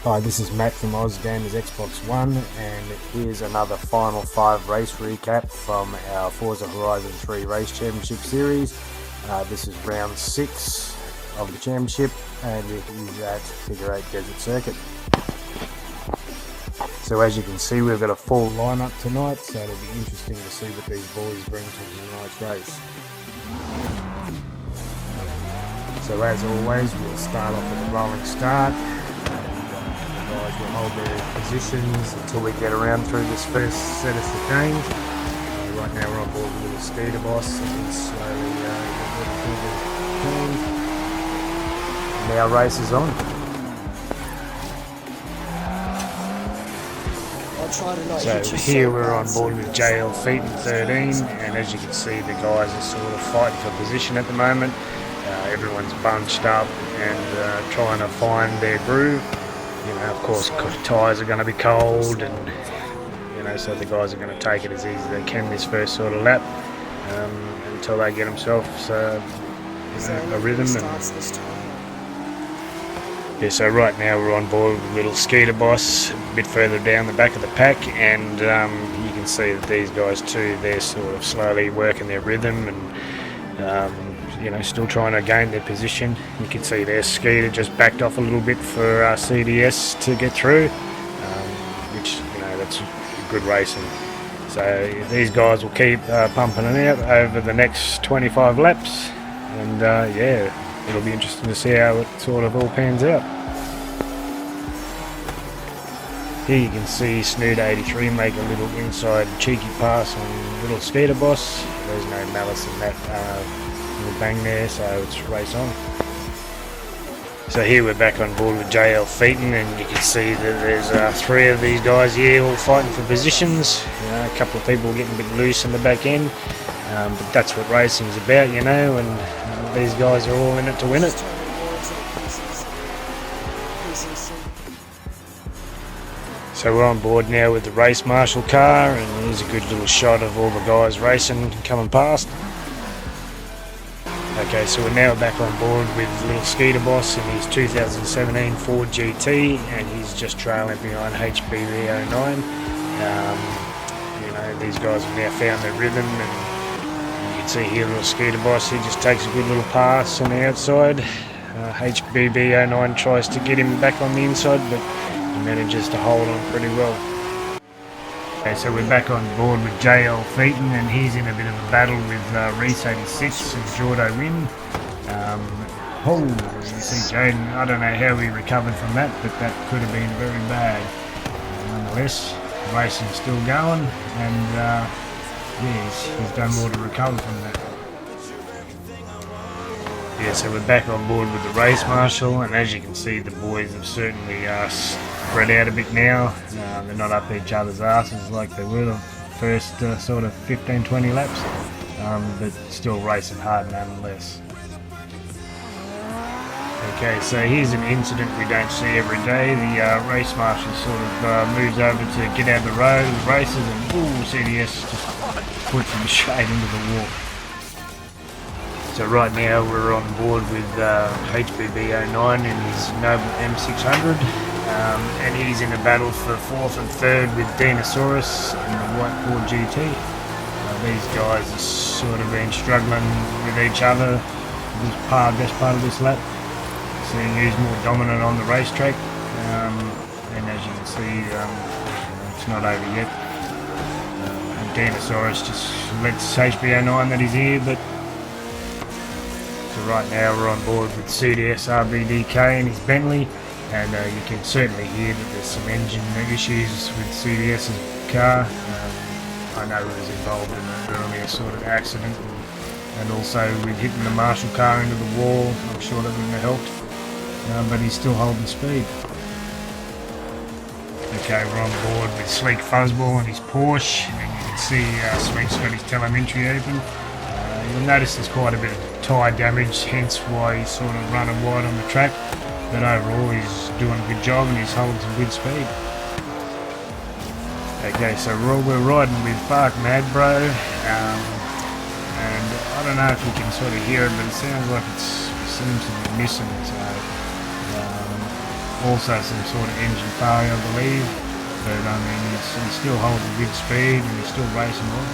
Hi, this is Matt from Oz Gamers Xbox One, and here's another Final 5 race recap from our Forza Horizon 3 Race Championship Series. This is round 6 of the championship, and it is at Figure 8 Desert Circuit. So as you can see, we've got a full lineup tonight, so it'll be interesting to see what these boys bring to tonight's race. So as always, we'll start off with a rolling start. Guys will hold their positions until we get around through this first set of chicanes. Right now we're on board with the speeder boss, and he's slowly getting through the chicanes. And our race is on. So here we're on board with JL Featon 13, and as you can see, the guys are sort of fighting for position at the moment. Everyone's bunched up and trying to find their groove. You know, of course, tyres are going to be cold, and you know, so the guys are going to take it as easy as they can this first sort of lap until they get themselves a rhythm. Yeah, so right now we're on board with little Skeeter Boss, a bit further down the back of the pack, and you can see that these guys too, they're sort of slowly working their rhythm and you know, still trying to gain their position. You can see their Skeeter just backed off a little bit for CDS to get through, which, you know, that's good racing. So these guys will keep pumping it out over the next 25 laps, and yeah, it'll be interesting to see how it sort of all pans out. Here you can see Snoot83 make a little inside cheeky pass on little Skeeter Boss. There's no malice in that little bang there, so it's race on. So here we're back on board with JL Featon, and you can see that there's 3 of these guys here all fighting for positions. You know, a couple of people getting a bit loose in the back end, but that's what racing's about, you know, and these guys are all in it to win it. So we're on board now with the race marshal car, and here's a good little shot of all the guys racing coming past. Okay, so we're now back on board with little Skeeter Boss in his 2017 Ford GT, and he's just trailing behind HBV09. You know, these guys have now found their rhythm, and you can see here little Skeeter Boss, he just takes a good little pass on the outside. HBV09 tries to get him back on the inside, but he manages to hold on pretty well. Okay, so we're back on board with JL Featon, and he's in a bit of a battle with Reese 86 and Jordo Win. Oh, you see Jaden, I don't know how he recovered from that, but that could have been very bad. Nonetheless, the racing's still going, and yes, he's done more to recover from that. Yeah, so we're back on board with the race marshal, and as you can see, the boys have certainly spread out a bit now. They're not up each other's asses like they were the first sort of 15-20 laps, but still racing hard nonetheless. Okay, so here's an incident we don't see every day. The race marshal sort of moves over to get out of the road of the races, and ooh, CDS just puts him straight into the wall. So right now we're on board with HBB09 in his Noble M600, and he's in a battle for 4th and 3rd with Dinosaurus in the White Ford GT. These guys have sort of been struggling with each other this best part of this lap, seeing who's more dominant on the racetrack, and as you can see, it's not over yet. And Dinosaurus just lets HB09 that he's here, but so right now we're on board with CDS RBDK in his Bentley, and you can certainly hear that there's some engine issues with CDS's car. I know he was involved in an earlier sort of accident, and also with hitting the marshal car into the wall. I'm sure that wouldn't have helped, but he's still holding speed. Okay, we're on board with Sleek Fuzzball and his Porsche, and you can see Sleek's got his telemetry open. You'll notice there's quite a bit of tyre damage, hence why he's sort of running wide on the track, but overall he's doing a good job and he's holding some good speed. Okay, so we're riding with Bark Mad Bro, and I don't know if you can sort of hear it, but it sounds like it seems to be missing. So also some sort of engine failure, I believe. But I mean, he's still holding good speed and he's still racing on.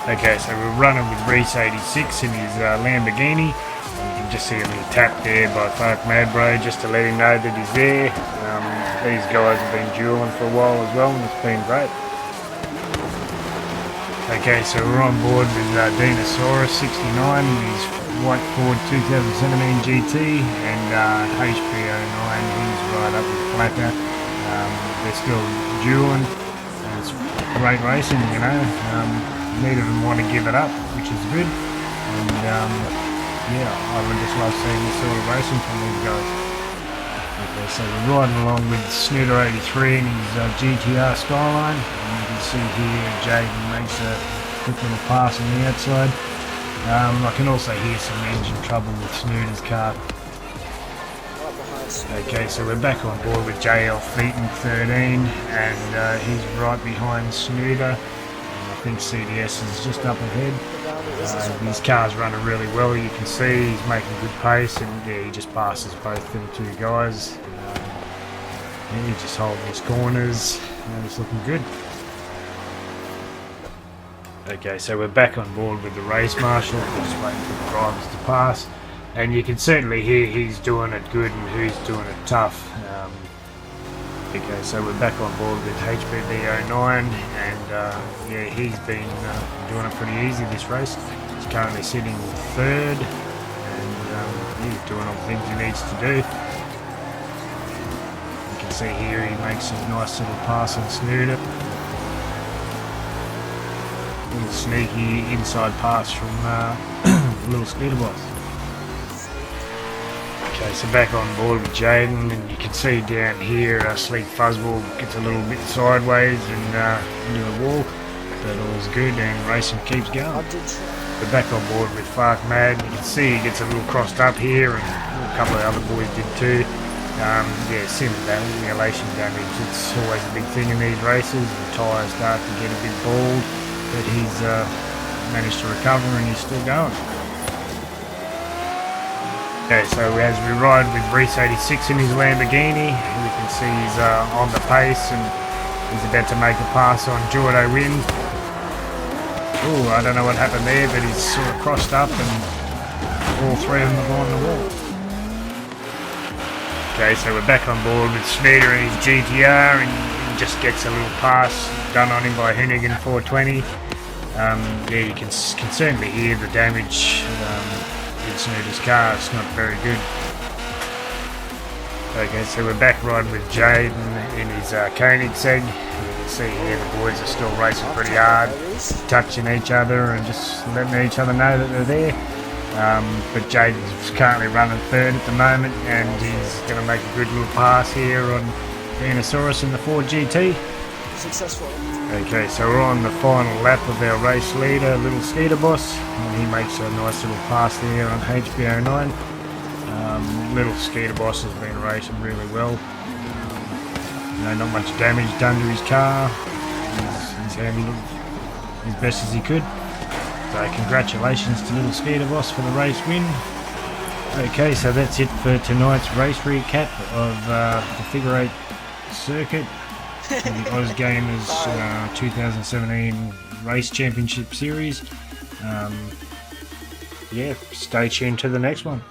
Okay, so we're running with Reese 86 in his Lamborghini. You can just see a little tap there by Fuck Mad Bro just to let him know that he's there. These guys have been dueling for a while as well and it's been great. Okay, so we're on board with Dinosaurus 69 in his white Ford 2017 GT and HP09, he's right up with Blacker. They're still dueling and it's great racing, you know. Neither of them want to give it up, which is good. And yeah, I would just love seeing this sort of racing from these guys. Okay, so we're riding along with Snooter 83 in his GTR Skyline. And you can see here Jaden makes a quick little pass on the outside. I can also hear some engine trouble with Snooter's car. Okay, so we're back on board with JL Featon 13 and he's right behind Snooter. I think CDS is just up ahead. His car's running really well, you can see he's making good pace and yeah, he just passes both them two guys. He's just holding his corners and it's looking good. Okay, so we're back on board with the race marshal, we're just waiting for the drivers to pass and you can certainly hear he's doing it good and who's doing it tough. Okay, so we're back on board with HBB09 and yeah, he's been doing it pretty easy this race. He's currently sitting third and he's doing all the things he needs to do. You can see here he makes a nice little pass on Snooter. Little sneaky inside pass from Little Scooter Boss. Okay, so back on board with Jaden, and you can see down here Sleek Fuzzball gets a little bit sideways and into the wall, but all's good and racing keeps going. We're back on board with Fark Mad, you can see he gets a little crossed up here, and a couple of other boys did too. Yeah, simulation damage, it's always a big thing in these races, the tyres start to get a bit bald, but he's managed to recover and he's still going. Okay, so as we ride with Reese 86 in his Lamborghini, we can see he's on the pace and he's about to make a pass on Jordo Win. Oh, I don't know what happened there, but he's sort of crossed up and all three of them are on the wall. Okay, so we're back on board with Snooter in his GTR and he just gets a little pass done on him by Hennigan 420. Yeah, you can certainly hear the damage in Snooter's car, it's not very good. Okay, so we're back riding with Jaden in his Koenigsegg. You can see here the boys are still racing pretty hard, touching each other and just letting each other know that they're there. But Jaden's currently running third at the moment and he's going to make a good little pass here on Dinosaurus in the Ford GT. Successful. Okay, so we're on the final lap of our race leader, Little Scooter Boss, and he makes a nice little pass there on HB09. Little Scooter Boss has been racing really well. You know, not much damage done to his car. He's handled it as best as he could. So congratulations to Little Scooter Boss for the race win. Okay, so that's it for tonight's race recap of the Figure 8 circuit. The Oz Gamers 2017 Race Championship Series. Yeah, stay tuned to the next one.